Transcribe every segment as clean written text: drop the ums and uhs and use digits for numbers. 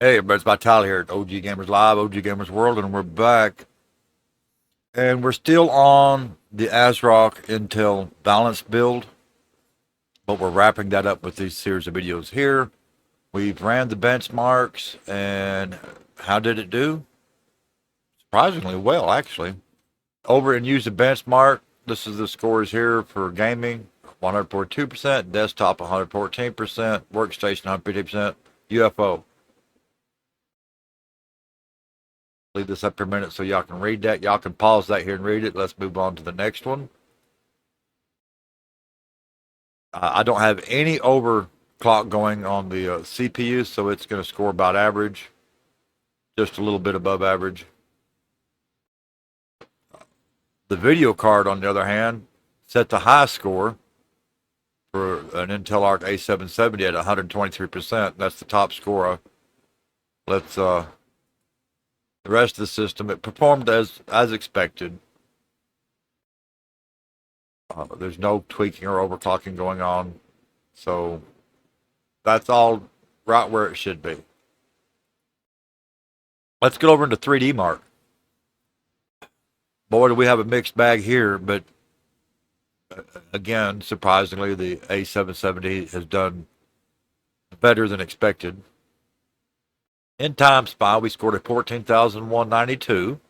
Hey, everybody, it's my Tyler here at OG Gamers Live, OG Gamers World, and we're back. And we're still on the ASRock Intel Balanced build, but we're wrapping that up with these series of videos here. We've ran the benchmarks, and how did it do? Surprisingly well, actually. Over and use the benchmark. This is the scores here for gaming: 142%, desktop 114%, workstation 150%, UFO. Leave this up for a minute so y'all can read that. Y'all can pause that here and read it. Let's move on to the next one. I don't have any overclock going on the CPU, so it's going to score about average, just a little bit above average. The video card, on the other hand, set the high score for an Intel Arc A770 at 123%. That's the top score. Let's the rest of the system. It performed as expected. There's no tweaking or overclocking going on, so that's all right where it should be. Let's get over into 3D Mark. Boy, do we have a mixed bag here, but again, surprisingly, the A770 has done better than expected. In Time Spy, we scored a 14,192.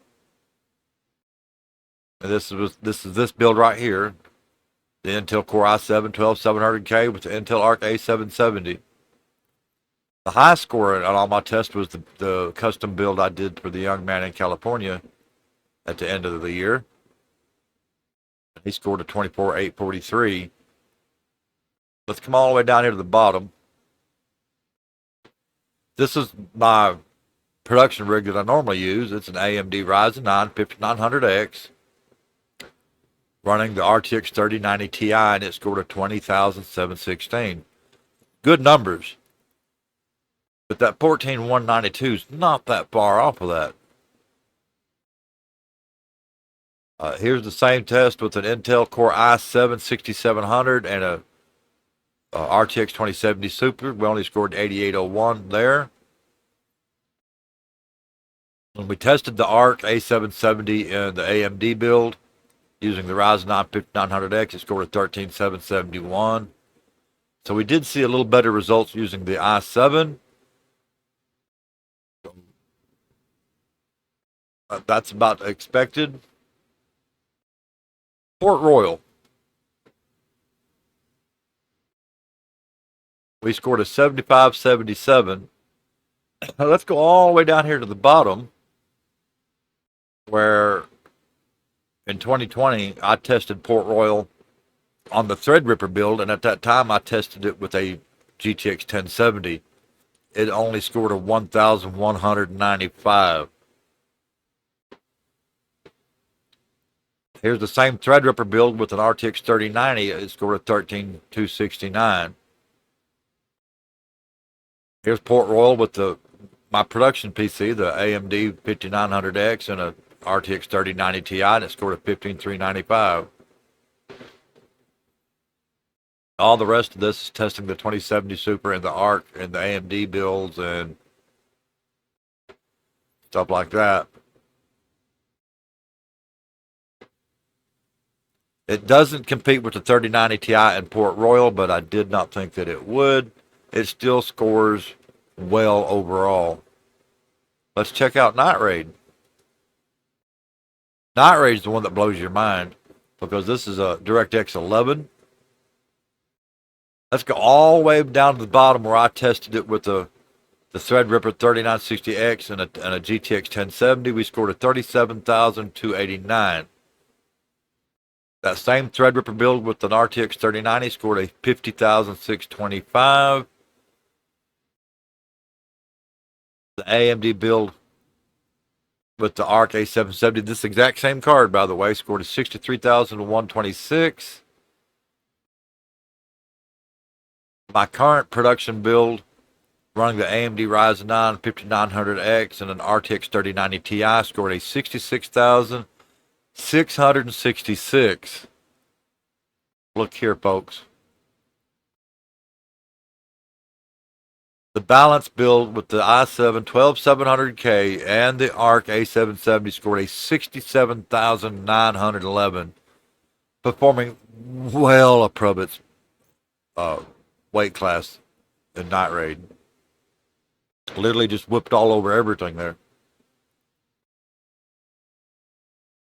And this is this build right here, the Intel Core i7-12700K with the Intel Arc A770. The high score on all my tests was the custom build I did for the young man in California at the end of the year. He scored a 24,843. Let's come all the way down here to the bottom. This is my production rig that I normally use. It's an AMD Ryzen 9 5900X running the RTX 3090 Ti, and it scored a 20,716. Good numbers. But that 14,192 is not that far off of that. Here's the same test with an Intel Core i7-6700 and a RTX 2070 Super. We only scored 8801 there. When we tested the Arc A770 in the AMD build using the Ryzen 9 5900X, it scored a 13771. So we did see a little better results using the i7. That's about expected. Port Royal. We scored a 7577. Let's go all the way down here to the bottom, where in 2020 I tested Port Royal on the Threadripper build, and at that time I tested it with a GTX 1070. It only scored a 1,195. Here's the same Threadripper build with an RTX 3090. It scored a 13,269. Here's Port Royal with my production PC, the AMD 5900X, and a RTX 3090 Ti, and it scored a 15,395. All the rest of this is testing the 2070 Super and the Arc and the AMD builds and stuff like that. It doesn't compete with the 3090 Ti and Port Royal, but I did not think that it would. It still scores well overall. Let's check out Night Raid. Night Raid is the one that blows your mind because this is a DirectX 11. Let's go all the way down to the bottom where I tested it with the Threadripper 3960X and a GTX 1070. We scored a 37,289. That same Threadripper build with an RTX 3090 scored a 50,625. The AMD build with the Arc A770, this exact same card, by the way, scored a 63,126. My current production build running the AMD Ryzen 9 5900X and an RTX 3090 Ti scored a 66,666. Look here, folks. The Balanced build with the i7-12700K and the Arc A770 scored a 67,911, performing well above its weight class in night raid. Literally just whipped all over everything there.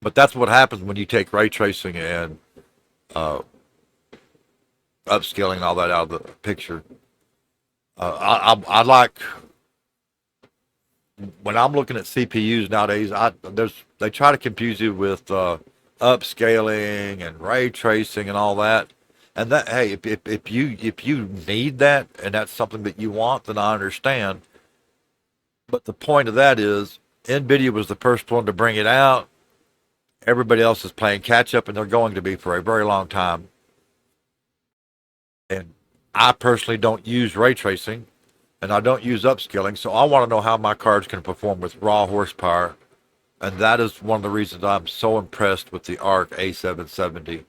But that's what happens when you take ray tracing and upscaling and all that out of the picture. I like, when I'm looking at CPUs nowadays, they try to confuse you with upscaling and ray tracing and all that. And that, hey, if you need that and that's something that you want, then I understand. But the point of that is, NVIDIA was the first one to bring it out. Everybody else is playing catch up, and they're going to be for a very long time. And I personally don't use ray tracing, and I don't use upscaling, so I want to know how my cards can perform with raw horsepower. And that is one of the reasons I'm so impressed with the Arc A770.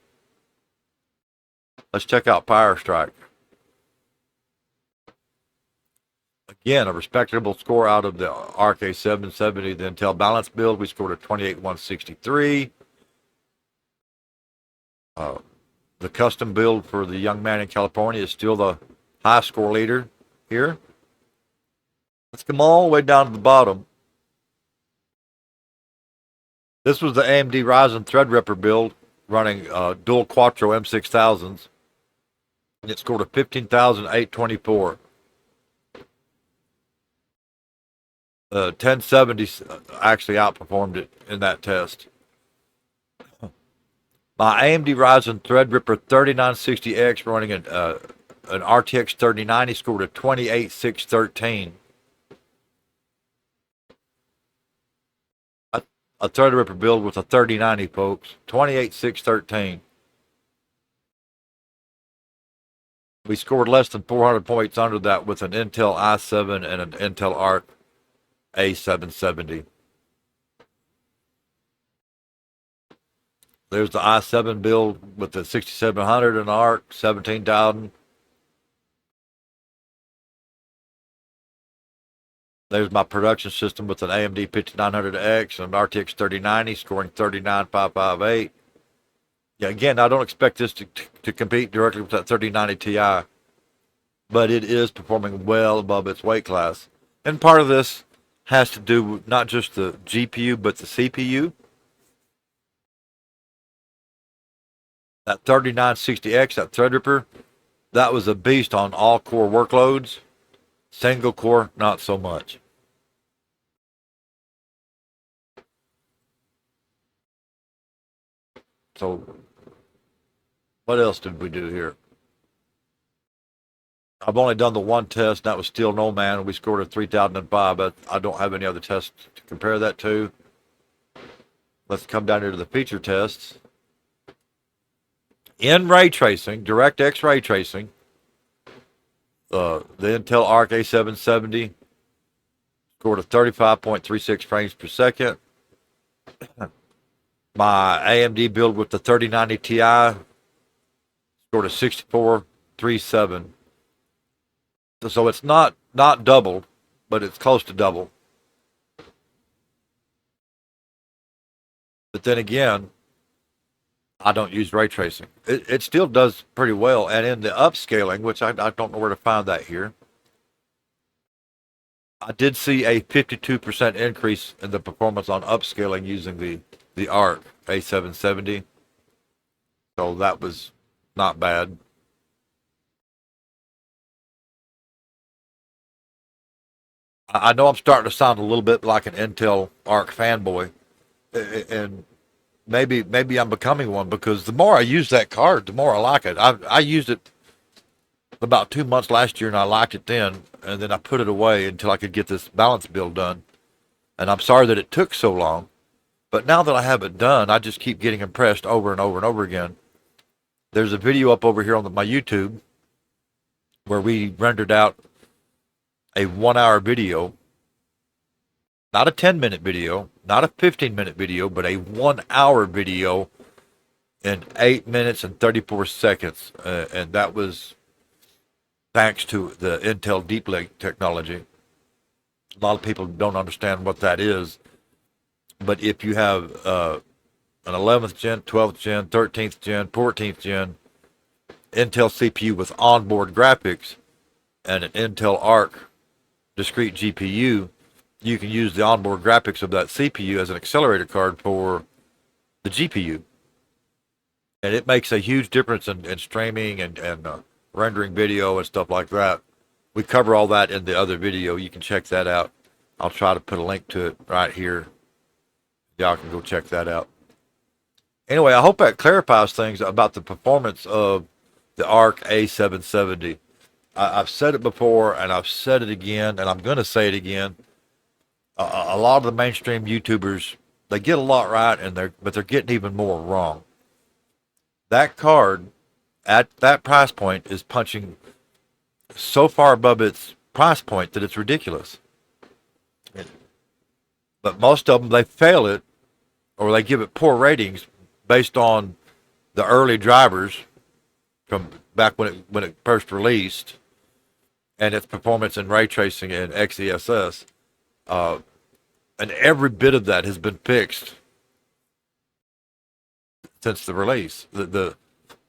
Let's check out Power Strike. Again, a respectable score out of the Arc A770, the Intel Balanced build. We scored a 28,163. The custom build for the young man in California is still the high score leader here. Let's come all the way down to the bottom. This was the AMD Ryzen Threadripper build running dual Quattro M6000s. And it scored a 15,824. 1070 actually outperformed it in that test. My AMD Ryzen Threadripper 3960X running an RTX 3090 scored a 28,613. A Threadripper build with a 3090, folks. 28,613. We scored less than 400 points under that with an Intel i7 and an Intel Arc A770. There's the i7 build with the 6700 and Arc 17,000. There's my production system with an AMD 5900X and an RTX 3090 scoring 39,558. Yeah, again, I don't expect this to compete directly with that 3090 Ti, but it is performing well above its weight class. And part of this has to do with not just the GPU, but the CPU. That 3960X, that Threadripper, that was a beast on all core workloads. Single core, not so much. So, what else did we do here? I've only done the one test, and that was Steel No Man. We scored a 3005, but I don't have any other tests to compare that to. Let's come down here to the feature tests. In ray tracing, DirectX ray tracing, the Intel Arc A770 scored a 35.36 frames per second. My AMD build with the 3090 Ti scored a 64.37. So it's not double, but it's close to double. But then again, I don't use ray tracing. It still does pretty well. And in the upscaling, which I don't know where to find that here, I did see a 52% increase in the performance on upscaling using the Arc A770. So that was not bad. I know I'm starting to sound a little bit like an Intel Arc fanboy, and maybe I'm becoming one, because the more I use that card, the more I like it. I used it about 2 months last year, and I liked it then, and then I put it away until I could get this balance build done. And I'm sorry that it took so long, but now that I have it done, I just keep getting impressed over and over and over again. There's a video up over here on my YouTube where we rendered out a 1-hour video, not a 10-minute video, not a 15-minute video, but a 1-hour video in 8 minutes and 34 seconds. And that was thanks to the Intel Deep Link technology. A lot of people don't understand what that is, but if you have an 11th gen, 12th gen, 13th gen, 14th gen Intel CPU with onboard graphics and an Intel Arc discrete GPU, you can use the onboard graphics of that CPU as an accelerator card for the GPU. And it makes a huge difference in streaming and rendering video and stuff like that. We cover all that in the other video. You can check that out. I'll try to put a link to it right here. Y'all can go check that out. Anyway, I hope that clarifies things about the performance of the Arc A770. I've said it before, and I've said it again, and I'm going to say it again. A lot of the mainstream YouTubers, they get a lot right, but they're getting even more wrong. That card at that price point is punching so far above its price point that it's ridiculous. But most of them, they fail it, or they give it poor ratings based on the early drivers from back when it first released, and its performance in ray tracing and XESS. And every bit of that has been fixed since the release. The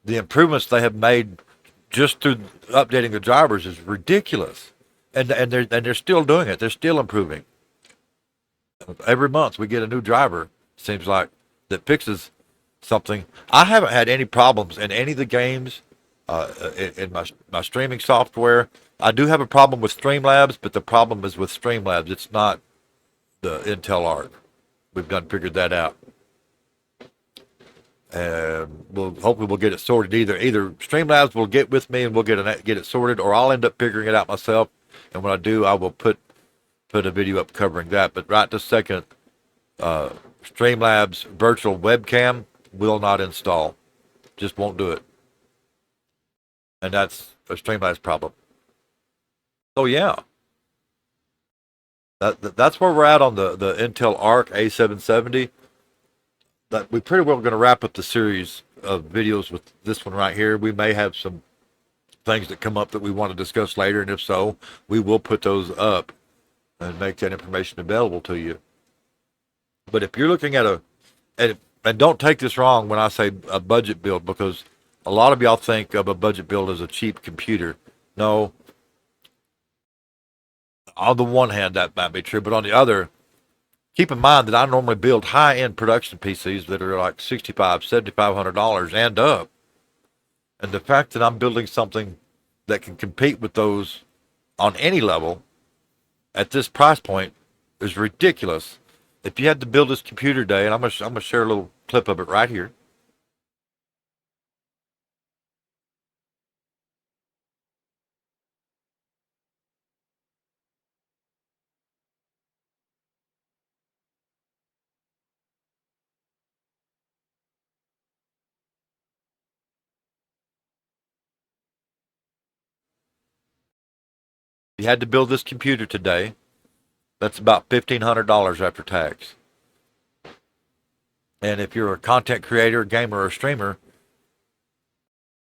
improvements they have made just through updating the drivers is ridiculous, and they're still doing it. They're still improving. Every month we get a new driver, seems like, that fixes something. I haven't had any problems in any of the games, in my streaming software. I do have a problem with Streamlabs, but the problem is with Streamlabs. It's not the Intel Arc. We've figured that out. And hopefully we'll get it sorted. Either Streamlabs will get with me and we'll get it sorted, or I'll end up figuring it out myself. And when I do, I will put a video up covering that. But right this second, Streamlabs virtual webcam will not install. Just won't do it. And that's a Streamlabs problem. So yeah, that's where we're at on the Intel Arc A770. That we pretty well going to wrap up the series of videos with this one right here. We may have some things that come up that we want to discuss later, and if so, we will put those up and make that information available to you. But if you're looking at and don't take this wrong when I say a budget build, because a lot of y'all think of a budget build as a cheap computer. No. On the one hand, that might be true, but on the other, keep in mind that I normally build high-end production PCs that are like $6,500, $7,500 and up. And the fact that I'm building something that can compete with those on any level at this price point is ridiculous. If you had to build this computer today, and I'm gonna share a little clip of it right here. If you had to build this computer today, that's about $1,500 after tax. And if you're a content creator, gamer, or streamer,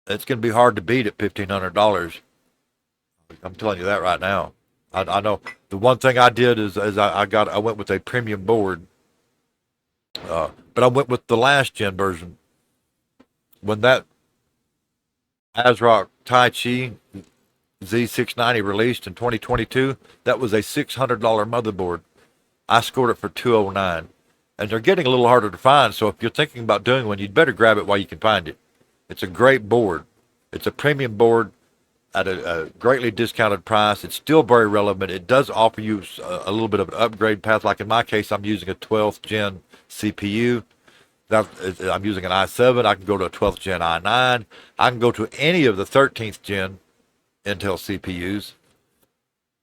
it's going to be hard to beat at $1,500. I'm telling you that right now. I know the one thing I did is I went with a premium board, but I went with the last gen version. When that ASRock Tai Chi Z690 released in 2022, that was a $600 motherboard. I scored it for $209, and they're getting a little harder to find. So if you're thinking about doing one, you'd better grab it while you can find it. It's a great board. It's a premium board at a greatly discounted price. It's still very relevant. It does offer you a little bit of an upgrade path. Like in my case, I'm using a 12th gen CPU. I'm using an i7. I can go to a 12th gen i9. I can go to any of the 13th gen Intel CPUs.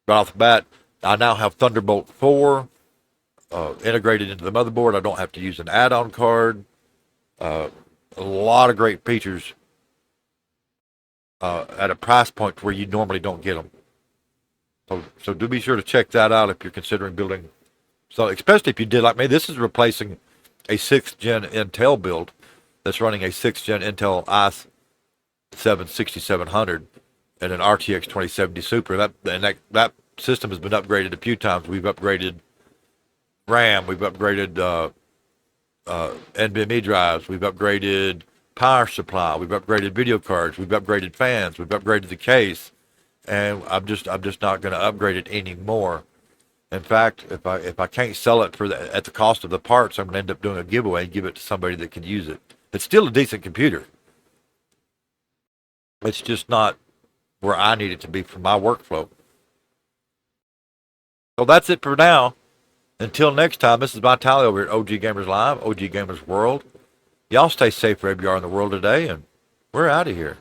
Right off the bat, I now have Thunderbolt 4 integrated into the motherboard. I don't have to use an add-on card. A lot of great features at a price point where you normally don't get them. So do be sure to check that out if you're considering building. So especially if you did like me, this is replacing a 6th gen Intel build that's running a 6th gen Intel i7 6700. and an RTX 2070 Super. That system has been upgraded a few times. We've upgraded RAM. We've upgraded NVMe drives. We've upgraded power supply. We've upgraded video cards. We've upgraded fans. We've upgraded the case, and I'm just not going to upgrade it anymore. In fact, if I can't sell it at the cost of the parts, I'm going to end up doing a giveaway and give it to somebody that can use it. It's still a decent computer. It's just not where I need it to be for my workflow. So that's it for now. Until next time, this is my Tally over at OG Gamers Live, OG Gamers World. Y'all stay safe wherever you are in the world today, and we're out of here.